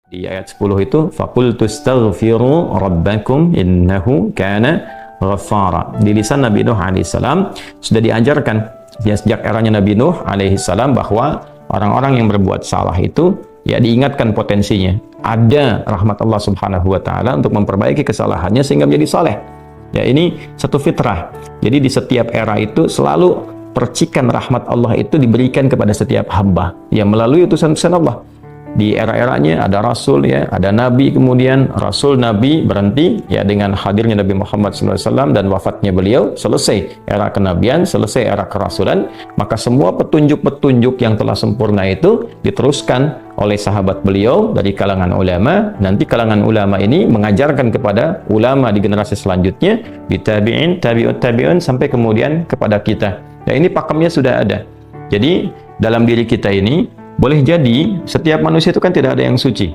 Di ayat 10 itu faqultu astaghfiru rabbakum innahu kana ghaffara. Di lisan Nabi Nuh alaihissalam sudah diajarkan ya, sejak eranya Nabi Nuh alaihissalam bahwa orang-orang yang berbuat salah itu ya diingatkan potensinya. Ada rahmat Allah Subhanahu wa taala untuk memperbaiki kesalahannya sehingga menjadi saleh. Ya, ini satu fitrah. Jadi di setiap era itu selalu percikan rahmat Allah itu diberikan kepada setiap hamba ya melalui utusan-utusan Allah. Di era-eranya ada rasul ya, ada nabi, kemudian rasul nabi berhenti ya dengan hadirnya Nabi Muhammad SAW dan wafatnya beliau, selesai era kenabian, selesai era kerasulan. Maka semua petunjuk-petunjuk yang telah sempurna itu diteruskan oleh sahabat beliau dari kalangan ulama. Nanti kalangan ulama ini mengajarkan kepada ulama di generasi selanjutnya, di tabi'in, tabi'ut tabi'un, sampai kemudian kepada kita. Ya, ini pakemnya sudah ada. Jadi dalam diri kita ini boleh jadi setiap manusia itu kan tidak ada yang suci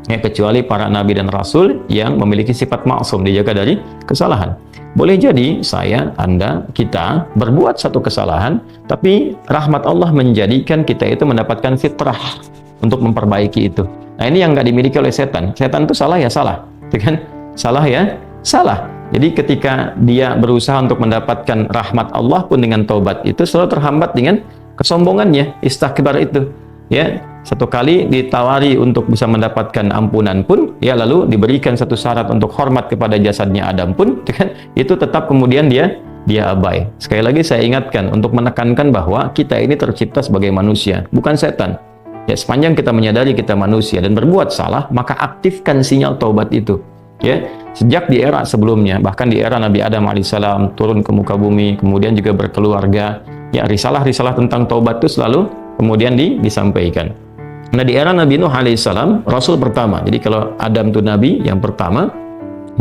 ya, kecuali para nabi dan rasul yang memiliki sifat maksum, dijaga dari kesalahan. Boleh jadi saya, anda, kita berbuat satu kesalahan, tapi rahmat Allah menjadikan kita itu mendapatkan fitrah untuk memperbaiki itu. Nah, ini yang nggak dimiliki oleh setan. Setan itu salah ya salah, kan? Salah ya salah. Jadi ketika dia berusaha untuk mendapatkan rahmat Allah pun dengan taubat itu selalu terhambat dengan kesombongannya, istakbar itu. Ya, satu kali ditawari untuk bisa mendapatkan ampunan pun ya, lalu diberikan satu syarat untuk hormat kepada jasadnya Adam pun kan, itu tetap kemudian dia abai. Sekali lagi saya ingatkan untuk menekankan bahwa kita ini tercipta sebagai manusia, bukan setan. Ya, sepanjang kita menyadari kita manusia dan berbuat salah, maka aktifkan sinyal taubat itu. Ya, sejak di era sebelumnya, bahkan di era Nabi Adam alaihissalam turun ke muka bumi, kemudian juga berkeluarga, ya risalah-risalah tentang taubat itu selalu kemudian disampaikan. Nah, di era Nabi Nuh alaihissalam, rasul pertama. Jadi kalau Adam itu nabi yang pertama,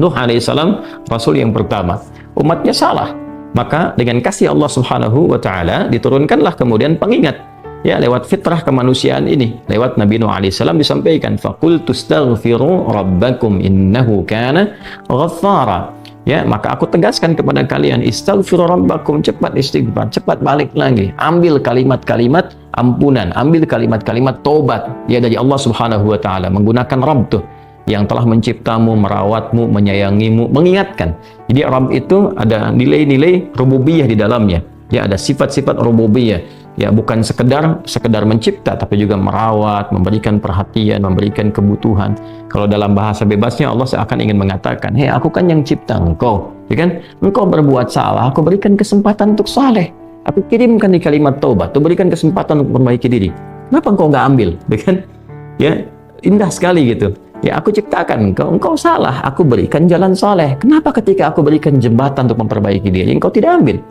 Nuh alaihissalam rasul yang pertama. Umatnya salah, maka dengan kasih Allah Subhanahu wa taala diturunkanlah kemudian pengingat ya lewat fitrah kemanusiaan ini. Lewat Nabi Nuh alaihissalam disampaikan faqultu astaghfiru rabbakum innahu kana ghaffara. Ya, maka aku tegaskan kepada kalian, istaghfiru rabbakum, cepat istighfar, cepat balik lagi, ambil kalimat-kalimat ampunan, ambil kalimat-kalimat tobat ya dari Allah Subhanahu wa taala, menggunakan Rabb tuh yang telah menciptamu, merawatmu, menyayangimu, mengingatkan. Jadi Rabb itu ada nilai-nilai rububiyah di dalamnya. Ya, ada sifat-sifat rububiyah. Ya, bukan sekedar mencipta, tapi juga merawat, memberikan perhatian, memberikan kebutuhan. Kalau dalam bahasa bebasnya Allah seakan ingin mengatakan, hei, aku kan yang cipta engkau, ya kan? Engkau berbuat salah, aku berikan kesempatan untuk saleh. Aku kirimkan di kalimat taubat, aku berikan kesempatan untuk memperbaiki diri. Kenapa engkau nggak ambil, ya kan? Ya, indah sekali gitu. Ya, aku ciptakan engkau salah, aku berikan jalan saleh. Kenapa ketika aku berikan jembatan untuk memperbaiki diri, engkau tidak ambil?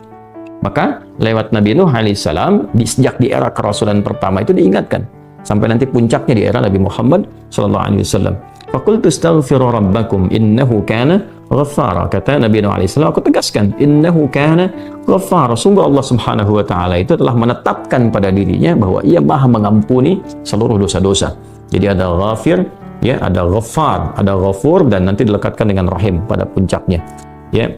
Maka lewat Nabi Nuh alaihissalam sejak di era kerasulan pertama itu diingatkan sampai nanti puncaknya di era Nabi Muhammad sallallahu alaihi wasallam. Faqultu astaghfiru rabbakum innahu kana ghaffara. Kata Nabi Nuh alaihissalam, aku tegaskan innahu kana ghaffara. Sungguh Allah Subhanahu wa taala itu telah menetapkan pada dirinya bahwa ia Maha mengampuni seluruh dosa-dosa. Jadi ada ghafir, ya, ada ghaffar, ada ghafur, dan nanti dilekatkan dengan rahim pada puncaknya. Ya.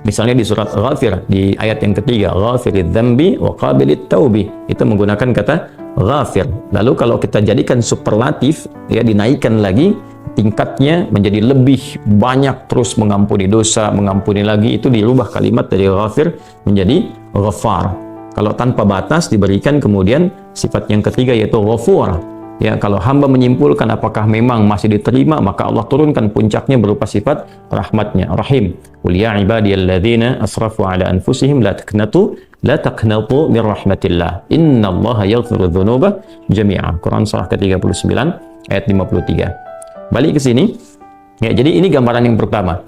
Misalnya di surat Ghafir, di ayat yang ketiga, Ghafirid dzambi wa qabilit taubi, itu menggunakan kata Ghafir. Lalu kalau kita jadikan superlatif, ya, dinaikkan lagi tingkatnya menjadi lebih banyak, terus mengampuni dosa, mengampuni lagi, itu dirubah kalimat dari Ghafir menjadi Ghaffar. Kalau tanpa batas diberikan kemudian sifat yang ketiga yaitu Ghafur. Ya, kalau hamba menyimpulkan apakah memang masih diterima, maka Allah turunkan puncaknya berupa sifat rahmatnya, Rahim. Qul ya ibadiyalladzina asrafu ala anfusihim la taqnatu min rahmatillah. Innallaha yaghfiru dzunuba jami'a. Quran surah ke-39 ayat 53. Balik ke sini. Ya, jadi ini gambaran yang pertama.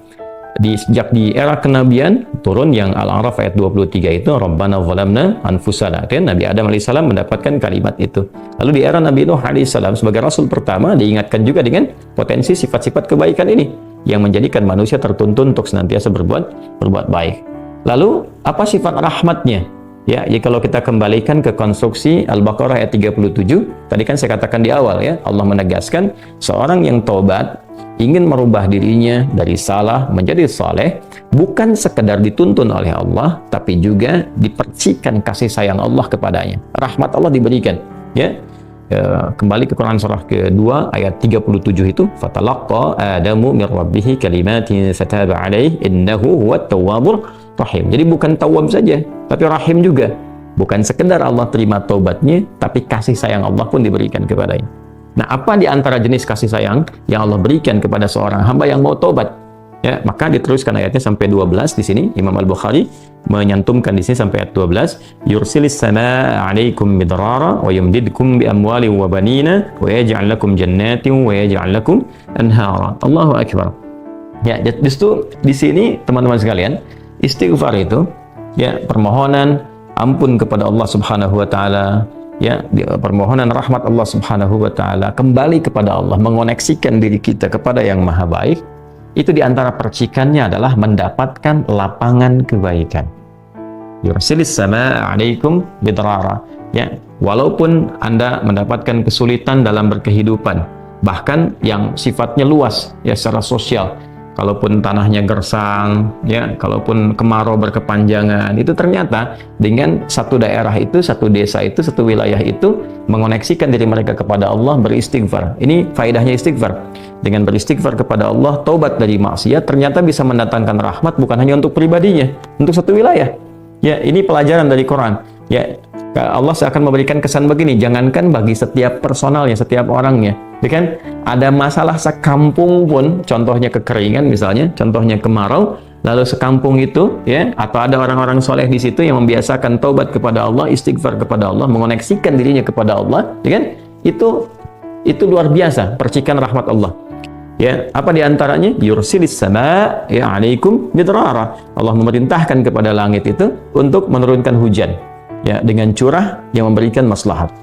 Sejak di era kenabian turun yang Al-A'raf ayat 23 itu Rabbana zalamna anfusana, kan Nabi Adam alaihissalam mendapatkan kalimat itu. Lalu di era Nabi Nuh alaihissalam sebagai rasul pertama diingatkan juga dengan potensi sifat-sifat kebaikan ini yang menjadikan manusia tertuntun untuk senantiasa berbuat baik. Lalu apa sifat rahmatnya? Ya, jadi kalau kita kembalikan ke konstruksi Al-Baqarah ayat 37, tadi kan saya katakan di awal ya, Allah menegaskan seorang yang taubat ingin merubah dirinya dari salah menjadi saleh, bukan sekedar dituntun oleh Allah, tapi juga dipercikan kasih sayang Allah kepadanya. Rahmat Allah diberikan, ya. kembali ke Quran surah kedua ayat 37 itu, fatalaqqa Adamu min rabbih kalimatin fataba alaihi innahu huwat tawwabur rahim. Jadi bukan tawwab saja, tapi rahim juga. Bukan sekedar Allah terima taubatnya, tapi kasih sayang Allah pun diberikan kepadanya. Nah, apa di antara jenis kasih sayang yang Allah berikan kepada seorang hamba yang mau taubat? Ya, maka diteruskan ayatnya sampai 12 di sini. Imam Al-Bukhari menyantumkan di sini sampai ayat 12. Yursilis samaa 'alaikum midrara wa yumdidkum bi amwalin wa banina wa yaj'al lakum jannatin wa yaj'al lakum anhara. Allahu akbar. Ya, justru di sini teman-teman sekalian, istighfar itu ya permohonan ampun kepada Allah Subhanahu wa taala, ya, permohonan rahmat Allah Subhanahu wa taala, kembali kepada Allah, mengoneksikan diri kita kepada yang maha baik. Itu diantara percikannya adalah mendapatkan lapangan kebaikan. Yursilis samaa 'alaikum bidrara. Ya, walaupun Anda mendapatkan kesulitan dalam berkehidupan, bahkan yang sifatnya luas ya secara sosial. Kalaupun tanahnya gersang, ya, kalaupun kemarau berkepanjangan, itu ternyata dengan satu daerah itu, satu desa itu, satu wilayah itu mengoneksikan diri mereka kepada Allah, beristighfar. Ini faedahnya istighfar. Dengan beristighfar kepada Allah, taubat dari maksiat, ternyata bisa mendatangkan rahmat bukan hanya untuk pribadinya, untuk satu wilayah. Ya, ini pelajaran dari Quran. Ya, Allah akan memberikan kesan begini, jangankan bagi setiap personalnya, setiap orangnya. Ya kan? Ada masalah sekampung pun, contohnya kekeringan misalnya, contohnya kemarau, lalu sekampung itu, ya, atau ada orang-orang soleh di situ yang membiasakan taubat kepada Allah, istighfar kepada Allah, mengoneksikan dirinya kepada Allah, ya kan? Itu luar biasa, percikan rahmat Allah. Ya, apa diantaranya? Yursilis sama ya 'alaikum midrara. Allah memerintahkan kepada langit itu untuk menurunkan hujan, ya, dengan curah yang memberikan maslahat.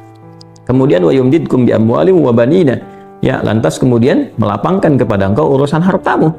Kemudian wa yumdidkum bi amwalin wa banina. Ya, lantas kemudian melapangkan kepada engkau urusan hartamu.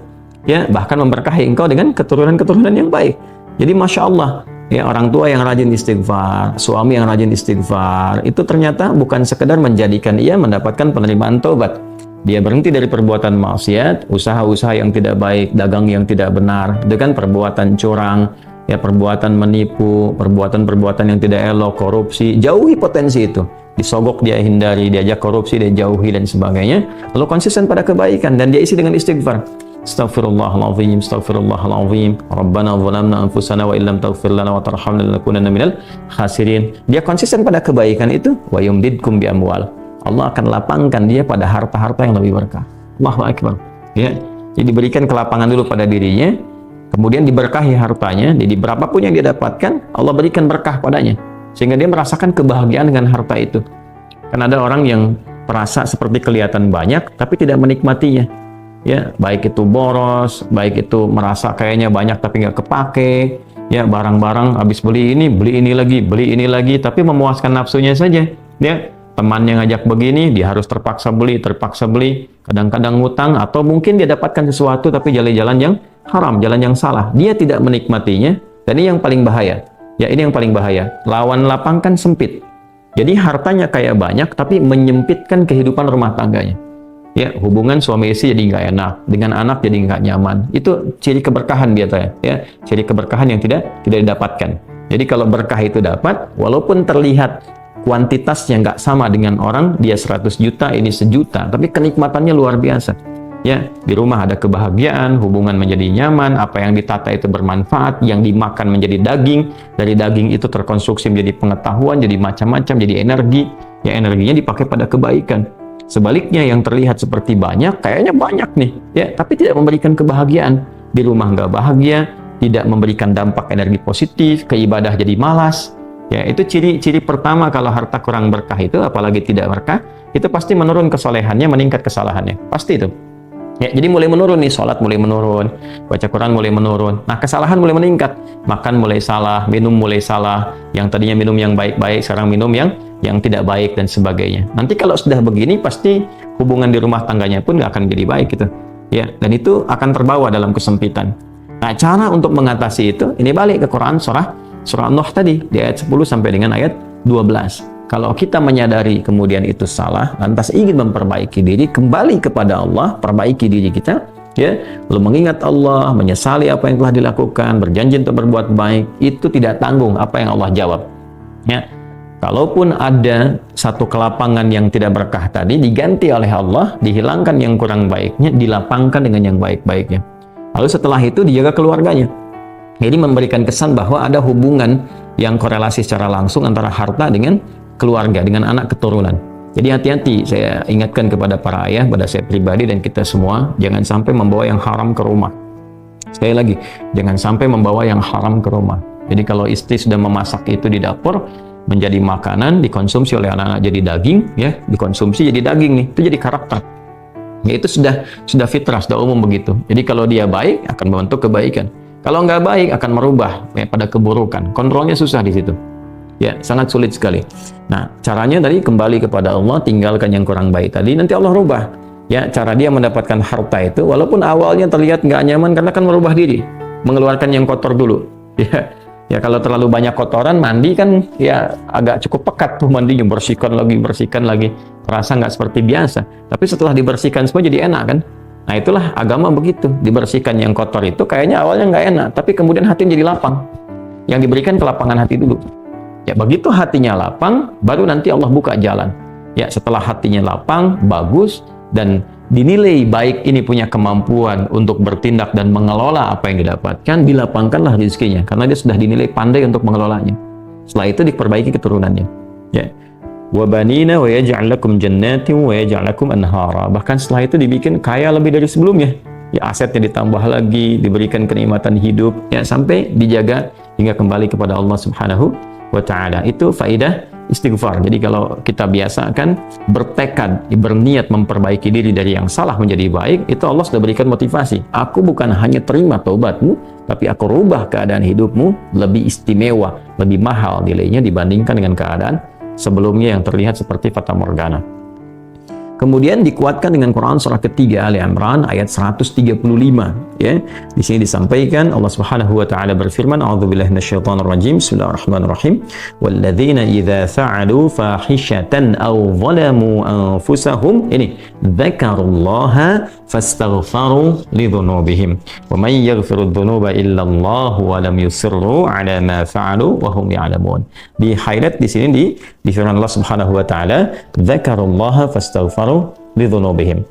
Ya, bahkan memberkahi engkau dengan keturunan-keturunan yang baik. Jadi Masya Allah, ya, orang tua yang rajin istighfar, suami yang rajin istighfar, itu ternyata bukan sekedar menjadikan ia mendapatkan penerimaan taubat. Dia berhenti dari perbuatan maksiat, usaha-usaha yang tidak baik, dagang yang tidak benar, dengan perbuatan curang, ya, perbuatan menipu, perbuatan-perbuatan yang tidak elok, korupsi, jauhi potensi itu. Disogok dia hindari, diajak korupsi dia jauhi dan sebagainya. Lalu konsisten pada kebaikan dan dia isi dengan istighfar. Astaghfirullahaladzim, astaghfirullahaladzim. Rabbana zalamna anfusana wa illam taghfir lana wa tarhamna lanakunanna minal khasirin. Dia konsisten pada kebaikan itu, wa yumdidkum bi amwal. Allah akan lapangkan dia pada harta-harta yang lebih berkah. Allahu akbar. Ya, jadi diberikan kelapangan dulu pada dirinya, kemudian diberkahi hartanya. Jadi berapapun yang dia dapatkan, Allah berikan berkah padanya, sehingga dia merasakan kebahagiaan dengan harta itu. Kan ada orang yang merasa seperti kelihatan banyak, tapi tidak menikmatinya. Ya, baik itu boros, baik itu merasa kayaknya banyak tapi nggak kepake. Ya, barang-barang habis beli ini lagi, tapi memuaskan nafsunya saja. Ya, temannya ngajak begini, dia harus terpaksa beli. Kadang-kadang ngutang, atau mungkin dia dapatkan sesuatu tapi jalan-jalan yang haram, jalan yang salah. Dia tidak menikmatinya, dan ini yang paling bahaya. Ya, ini yang paling bahaya. Lawan lapang kan sempit. Jadi hartanya kayak banyak, tapi menyempitkan kehidupan rumah tangganya. Ya, hubungan suami istri jadi nggak enak, dengan anak jadi nggak nyaman. Itu ciri keberkahan biasanya. Ya, ciri keberkahan yang tidak didapatkan. Jadi kalau berkah itu dapat, walaupun terlihat kuantitasnya nggak sama dengan orang, dia 100 juta, ini 1 juta, tapi kenikmatannya luar biasa. Ya, di rumah ada kebahagiaan, hubungan menjadi nyaman, apa yang ditata itu bermanfaat, yang dimakan menjadi daging, dari daging itu terkonstruksi menjadi pengetahuan, jadi macam-macam, jadi energi, ya, energinya dipakai pada kebaikan. Sebaliknya yang terlihat seperti banyak, kayaknya banyak nih, ya, tapi tidak memberikan kebahagiaan. Di rumah nggak bahagia, tidak memberikan dampak energi positif, ke ibadah jadi malas. Ya, itu ciri-ciri pertama kalau harta kurang berkah itu, apalagi tidak berkah, itu pasti menurun kesolehannya, meningkat kesalahannya. Pasti itu. Ya, jadi mulai menurun nih, sholat mulai menurun, baca Quran mulai menurun. Nah, kesalahan mulai meningkat, makan mulai salah, minum mulai salah. Yang tadinya minum yang baik-baik, sekarang minum yang tidak baik dan sebagainya. Nanti kalau sudah begini, pasti hubungan di rumah tangganya pun nggak akan jadi baik gitu. Ya, dan itu akan terbawa dalam kesempitan. Nah, cara untuk mengatasi itu, ini balik ke Quran surah Nuh tadi, di ayat 10 sampai dengan ayat 12. Kalau kita menyadari kemudian itu salah, lantas ingin memperbaiki diri, kembali kepada Allah, perbaiki diri kita, ya, lalu mengingat Allah, menyesali apa yang telah dilakukan, berjanji untuk berbuat baik, itu tidak tanggung apa yang Allah jawab. Ya, Kalaupun ada satu kelapangan yang tidak berkah tadi, diganti oleh Allah, dihilangkan yang kurang baiknya, dilapangkan dengan yang baik-baiknya. Lalu setelah itu dijaga keluarganya. Jadi memberikan kesan bahwa ada hubungan yang korelasi secara langsung antara harta dengan keluarga, dengan anak keturunan. Jadi hati-hati, saya ingatkan kepada para ayah, pada saya pribadi dan kita semua, jangan sampai membawa yang haram ke rumah. Sekali lagi, jangan sampai membawa yang haram ke rumah. Jadi kalau istri sudah memasak itu di dapur, menjadi makanan, dikonsumsi oleh anak-anak jadi daging, ya, dikonsumsi jadi daging nih, itu jadi karakter. Ya, itu sudah fitrah, sudah umum begitu. Jadi kalau dia baik, akan membentuk kebaikan. Kalau nggak baik, akan merubah ya, pada keburukan. Kontrolnya susah di situ. Ya, sangat sulit sekali. Nah, caranya tadi kembali kepada Allah, tinggalkan yang kurang baik tadi, nanti Allah rubah. Ya, cara dia mendapatkan harta itu, walaupun awalnya terlihat nggak nyaman, karena akan merubah diri, mengeluarkan yang kotor dulu. Ya, kalau terlalu banyak kotoran, mandi kan ya agak cukup pekat tuh mandinya, bersihkan lagi, terasa nggak seperti biasa. Tapi setelah dibersihkan semua jadi enak kan? Nah, itulah agama begitu, dibersihkan yang kotor itu kayaknya awalnya nggak enak, tapi kemudian hati jadi lapang. Yang diberikan kelapangan hati dulu. Ya, begitu hatinya lapang, baru nanti Allah buka jalan. Ya, setelah hatinya lapang, bagus, dan dinilai baik ini punya kemampuan untuk bertindak dan mengelola apa yang didapatkan, dilapangkanlah rezekinya karena dia sudah dinilai pandai untuk mengelolanya. Setelah itu diperbaiki keturunannya. Ya. Wa banina wa yaj'al lakum jannatin wa yaj'al lakum anhara. Bahkan setelah itu dibikin kaya lebih dari sebelumnya. Ya, asetnya ditambah lagi, diberikan kenikmatan hidup, ya, sampai dijaga hingga kembali kepada Allah Subhanahu wa taala. Itu faidah istighfar. Jadi kalau kita biasakan bertekad, berniat memperbaiki diri dari yang salah menjadi baik, itu Allah sudah berikan motivasi. Aku bukan hanya terima taubatmu, tapi aku rubah keadaan hidupmu lebih istimewa, lebih mahal nilainya dibandingkan dengan keadaan sebelumnya yang terlihat seperti fata morgana. Kemudian dikuatkan dengan Quran surah ketiga Ali Imran ayat 135, ya. Di sini disampaikan Allah Subhanahu wa taala berfirman, a'udzubillahi minasyaitonir rajim, bismillahirrahmanirrahim, walladzina idza fa'alu fahishatan aw zalamu anfusahum ini dzakarullaha fastaghfaru lidzunubihim wa may yaghfiru dzunuba illa Allah wa lam yusirru ala ma fa'alu wa hum ya'lamun. Di highlight di sini di firman Allah Subhanahu wa taala, dzakarullaha fastaghfaru lidzunubihim.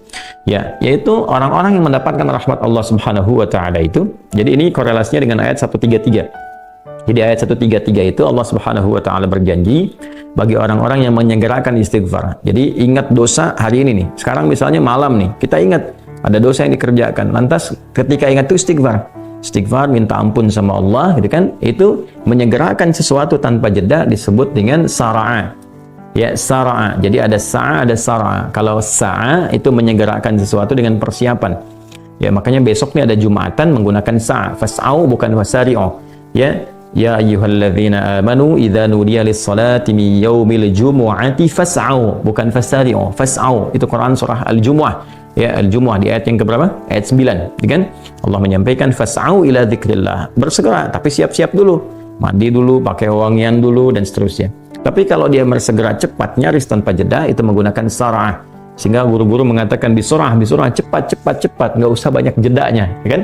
Ya, yaitu orang-orang yang mendapatkan rahmat Allah Subhanahu wa taala itu. Jadi ini korelasinya dengan ayat 133. Jadi ayat 133 itu Allah Subhanahu wa taala berjanji bagi orang-orang yang menyegerakan istighfar. Jadi ingat dosa hari ini nih. Sekarang misalnya malam nih, kita ingat ada dosa yang dikerjakan. Lantas ketika ingat itu istighfar. Istighfar, minta ampun sama Allah, gitu kan? Itu menyegerakan sesuatu tanpa jeda disebut dengan sara'a. Ya, sara'a. Jadi ada sa'a, ada sara'a. Kalau sa'a itu menyegerakan sesuatu dengan persiapan. Ya, makanya besok nih ada Jumatan menggunakan sa'a. Fas'au bukan wasari'u. Ya, ya ayyuhalladzina amanu idza nudiya lis-salati min yaumil jumu'ati fas'au bukan fasari'u. Fas'au itu Quran surah Al-Jumu'ah. Ya, Al-Jumu'ah di ayat yang keberapa? Ayat 9, kan? Allah menyampaikan fas'au ila dzikrillah. Bersegera, tapi siap-siap dulu. Mandi dulu, pakai wangian dulu dan seterusnya. Tapi kalau dia bersegera cepat, nyaris tanpa jeda, itu menggunakan sarah. Sehingga guru-guru mengatakan bisurah, cepat, nggak usah banyak jedanya, ya kan?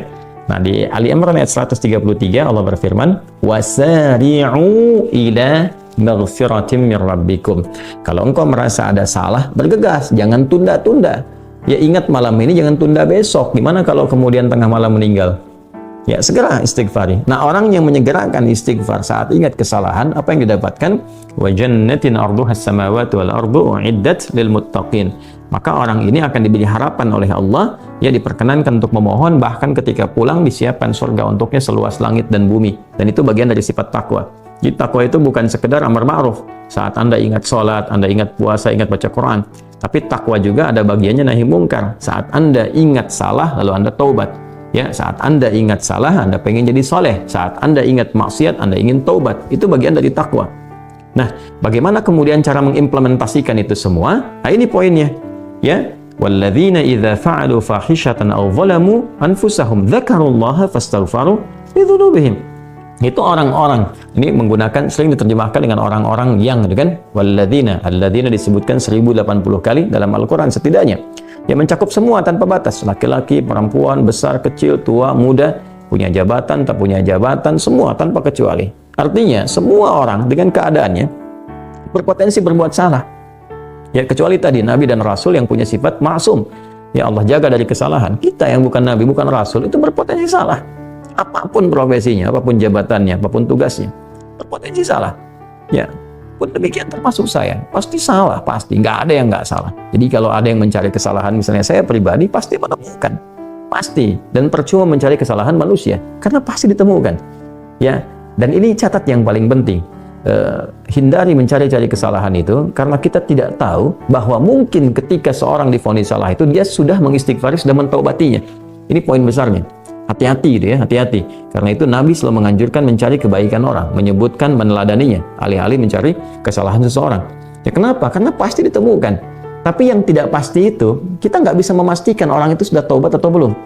Nah, di Ali Imran ayat 133 Allah berfirman, wasari'u ila maghfiratin mir rabbikum. Kalau engkau merasa ada salah, bergegas, jangan tunda-tunda. Ya, ingat malam ini, jangan tunda besok. Gimana kalau kemudian tengah malam meninggal? Ya, segera istighfari. Nah, orang yang menyegerakan istighfar saat ingat kesalahan, apa yang didapatkan? Wa jannatin arduhas samawati wal ardu uiddat lil muttaqin. Maka orang ini akan diberi harapan oleh Allah, ya, diperkenankan untuk memohon, bahkan ketika pulang disiapkan surga untuknya seluas langit dan bumi. Dan itu bagian dari sifat takwa. Jadi takwa itu bukan sekedar amar ma'ruf. Saat Anda ingat sholat, Anda ingat puasa, ingat baca Quran. Tapi takwa juga ada bagiannya nahi mungkar. Saat Anda ingat salah, lalu Anda taubat. Ya, saat Anda ingat salah, Anda pengen jadi soleh. Saat Anda ingat maksiat, Anda ingin taubat. Itu bagian dari takwa. Nah, bagaimana kemudian cara mengimplementasikan itu semua? Nah, ini poinnya. Ya, walladzina idza fa'alu fahishatan aw zalamu anfusahum dzakarullaha fastaghfaru lidzunubihim. Itu orang-orang. Ini menggunakan, sering diterjemahkan dengan orang-orang yang, gitu kan? Walladzina, alladzina disebutkan 1080 kali dalam Al-Qur'an setidaknya. Ya, mencakup semua tanpa batas, laki-laki, perempuan, besar, kecil, tua, muda, punya jabatan, tak punya jabatan, semua tanpa kecuali. Artinya semua orang dengan keadaannya berpotensi berbuat salah. Ya, kecuali tadi Nabi dan Rasul yang punya sifat maksum. Ya, Allah jaga dari kesalahan. Kita yang bukan Nabi, bukan Rasul, itu berpotensi salah. Apapun profesinya, apapun jabatannya, apapun tugasnya, berpotensi salah. Ya, pun demikian termasuk saya. Pasti salah, pasti. Nggak ada yang nggak salah. Jadi kalau ada yang mencari kesalahan, misalnya saya pribadi, pasti menemukan. Pasti. Dan percuma mencari kesalahan manusia. Karena pasti ditemukan. Ya, dan ini catat yang paling penting. Hindari mencari-cari kesalahan itu, karena kita tidak tahu bahwa mungkin ketika seorang divonis salah itu, dia sudah mengistighfari, sudah mentaubatinya. Ini poin besarnya. Hati-hati gitu ya, hati-hati. Karena itu Nabi selalu menganjurkan mencari kebaikan orang, menyebutkan, meneladaninya, alih-alih mencari kesalahan seseorang. Ya kenapa? Karena pasti ditemukan. Tapi yang tidak pasti itu, kita nggak bisa memastikan orang itu sudah taubat atau belum.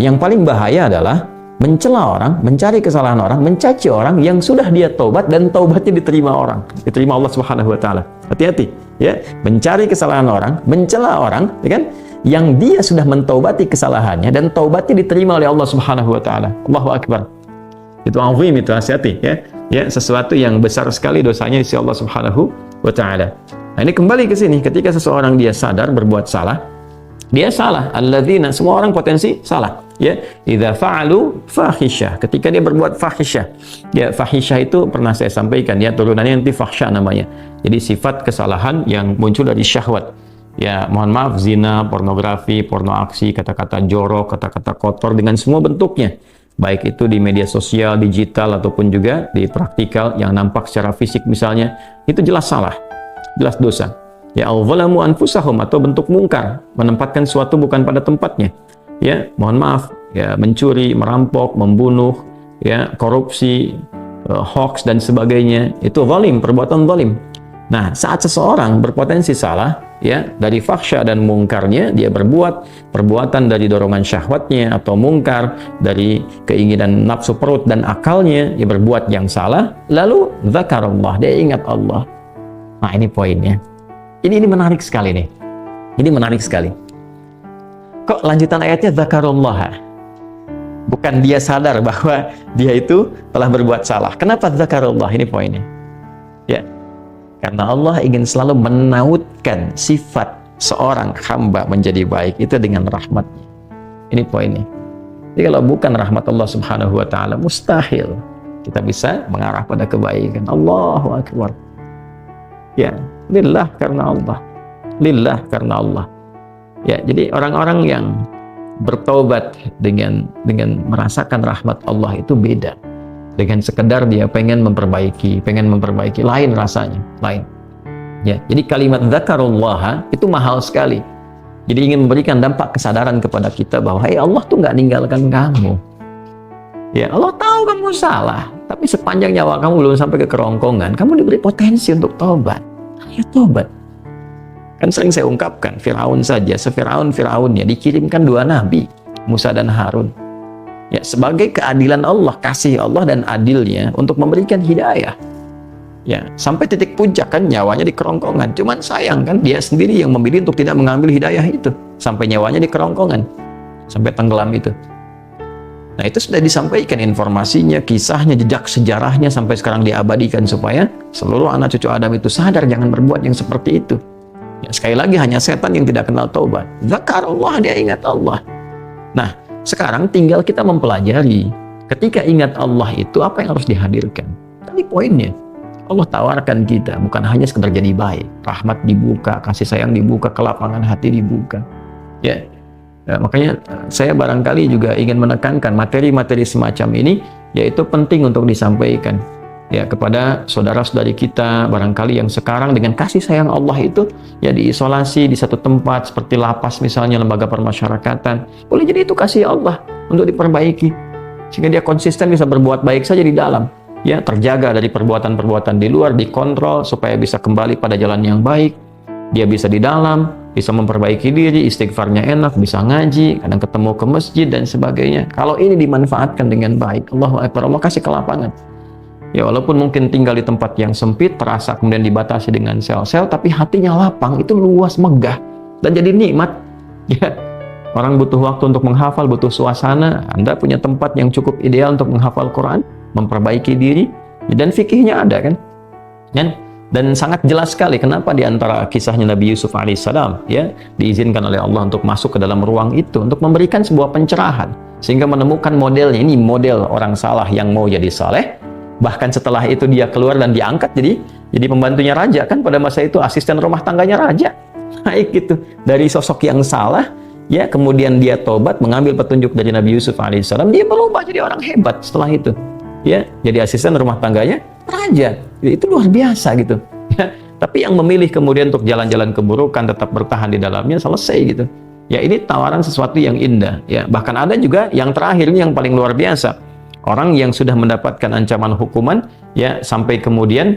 Yang paling bahaya adalah mencela orang, mencari kesalahan orang, mencaci orang yang sudah dia taubat dan taubatnya diterima orang, diterima Allah Subhanahu wa taala. Hati-hati ya, mencari kesalahan orang, mencela orang, ya kan? Yang dia sudah mentaubati kesalahannya dan taubatnya diterima oleh Allah Subhanahu wa taala. Allahu akbar. Itu azim, itu hati-hati ya. Ya, sesuatu yang besar sekali dosanya di sisi Allah Subhanahu wa taala. Nah, ini kembali ke sini, ketika seseorang dia sadar berbuat salah, dia salah. Alladzina, semua orang potensi salah. Ya, idza fa'alu fahisyah, ketika dia berbuat fahisyah. Ya, fahisyah itu pernah saya sampaikan ya, turunannya nanti fahsya namanya. Jadi sifat kesalahan yang muncul dari syahwat. Ya, mohon maaf, zina, pornografi, porno aksi, kata-kata jorok, kata-kata kotor dengan semua bentuknya. Baik itu di media sosial, digital, ataupun juga di praktikal yang nampak secara fisik misalnya, itu jelas salah, jelas dosa. Ya, al-zalamu anfusahum, atau bentuk mungkar, menempatkan suatu bukan pada tempatnya. Ya, mohon maaf, ya, mencuri, merampok, membunuh, ya, korupsi, hoax dan sebagainya, itu zalim, perbuatan zalim. Nah, saat seseorang berpotensi salah, ya, dari fahsya dan mungkarnya, dia berbuat perbuatan dari dorongan syahwatnya atau mungkar, dari keinginan nafsu perut dan akalnya, dia berbuat yang salah, lalu zakarullah, dia ingat Allah. Nah, ini poinnya. Ini menarik sekali nih. Ini menarik sekali. Kok lanjutan ayatnya zakarullah? Bukan dia sadar bahwa dia itu telah berbuat salah. Kenapa zakarullah? Ini poinnya. Ya. Karena Allah ingin selalu menautkan sifat seorang hamba menjadi baik itu dengan rahmatnya. Ini poinnya. Jadi kalau bukan rahmat Allah Subhanahu wa taala, mustahil kita bisa mengarah pada kebaikan. Allahu akbar. Ya, lillah karena Allah. Lillah karena Allah. Ya, jadi orang-orang yang bertaubat dengan merasakan rahmat Allah itu beda dengan sekedar dia pengen memperbaiki, lain rasanya, lain. Ya, jadi kalimat zakarullah itu mahal sekali. Jadi ingin memberikan dampak kesadaran kepada kita bahwa hey, Allah tuh nggak ninggalkan kamu. Ya, Allah tahu kamu salah, tapi sepanjang nyawa kamu belum sampai ke kerongkongan, kamu diberi potensi untuk taubat. Ayo taubat. Kan sering saya ungkapkan, Firaun saja, Firaunnya dikirimkan 2 nabi, Musa dan Harun. Ya, sebagai keadilan Allah, kasih Allah dan adilnya untuk memberikan hidayah. Ya, sampai titik puncak kan nyawanya di kerongkongan. Cuman sayang kan dia sendiri yang memilih untuk tidak mengambil hidayah itu. Sampai nyawanya di kerongkongan. Sampai tenggelam itu. Nah, itu sudah disampaikan informasinya, kisahnya, jejak sejarahnya sampai sekarang diabadikan supaya seluruh anak cucu Adam itu sadar jangan berbuat yang seperti itu. Ya, sekali lagi hanya setan yang tidak kenal taubat. Zakarullah, dia ingat Allah. Nah, sekarang tinggal kita mempelajari ketika ingat Allah itu apa yang harus dihadirkan. Tadi poinnya, Allah tawarkan kita bukan hanya sekedar jadi baik, rahmat dibuka, kasih sayang dibuka, kelapangan hati dibuka. Ya, makanya saya barangkali juga ingin menekankan materi-materi semacam ini, yaitu penting untuk disampaikan ya kepada saudara-saudari kita barangkali yang sekarang dengan kasih sayang Allah itu ya diisolasi di satu tempat seperti lapas misalnya, lembaga permasyarakatan. Boleh jadi itu kasih Allah untuk diperbaiki sehingga dia konsisten bisa berbuat baik saja di dalam, ya, terjaga dari perbuatan-perbuatan di luar, dikontrol supaya bisa kembali pada jalan yang baik. Dia bisa di dalam, bisa memperbaiki diri, istighfarnya enak, bisa ngaji, kadang ketemu ke masjid dan sebagainya. Kalau ini dimanfaatkan dengan baik, Allahu akbar, Allah kasih kelapangan. Ya, walaupun mungkin tinggal di tempat yang sempit, terasa kemudian dibatasi dengan sel-sel, tapi hatinya lapang, itu luas, megah, dan jadi nikmat. Ya, orang butuh waktu untuk menghafal, butuh suasana. Anda punya tempat yang cukup ideal untuk menghafal Quran, memperbaiki diri, dan fikihnya ada kan? Dan sangat jelas sekali kenapa di antara kisahnya Nabi Yusuf alaihissalam ya diizinkan oleh Allah untuk masuk ke dalam ruang itu untuk memberikan sebuah pencerahan sehingga menemukan modelnya. Ini model orang saleh yang mau jadi saleh. Bahkan setelah itu dia keluar dan diangkat jadi pembantunya raja, kan pada masa itu asisten rumah tangganya raja. Baik gitu. Dari sosok yang salah ya kemudian dia tobat mengambil petunjuk dari Nabi Yusuf alaihissalam, dia berubah jadi orang hebat setelah itu. Ya, jadi asisten rumah tangganya raja. Itu luar biasa gitu ya. Tapi yang memilih kemudian untuk jalan-jalan keburukan, tetap bertahan di dalamnya, selesai gitu ya. Ini tawaran sesuatu yang indah ya. Bahkan ada juga yang terakhir, ini yang paling luar biasa, orang yang sudah mendapatkan ancaman hukuman ya sampai kemudian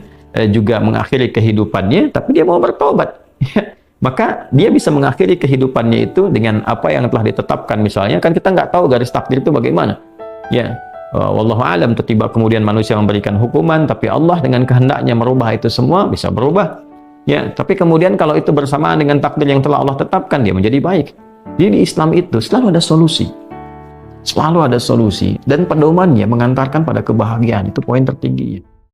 juga mengakhiri kehidupannya, tapi dia mau bertobat ya. Maka dia bisa mengakhiri kehidupannya itu dengan apa yang telah ditetapkan. Misalnya kan kita nggak tahu garis takdir itu bagaimana ya. Wallahu alam, tiba kemudian manusia memberikan hukuman, tapi Allah dengan kehendaknya merubah itu semua, bisa berubah ya. Tapi kemudian kalau itu bersamaan dengan takdir yang telah Allah tetapkan, dia menjadi baik. Jadi di Islam itu selalu ada solusi, selalu ada solusi, dan pedomannya mengantarkan pada kebahagiaan. Itu poin tertingginya.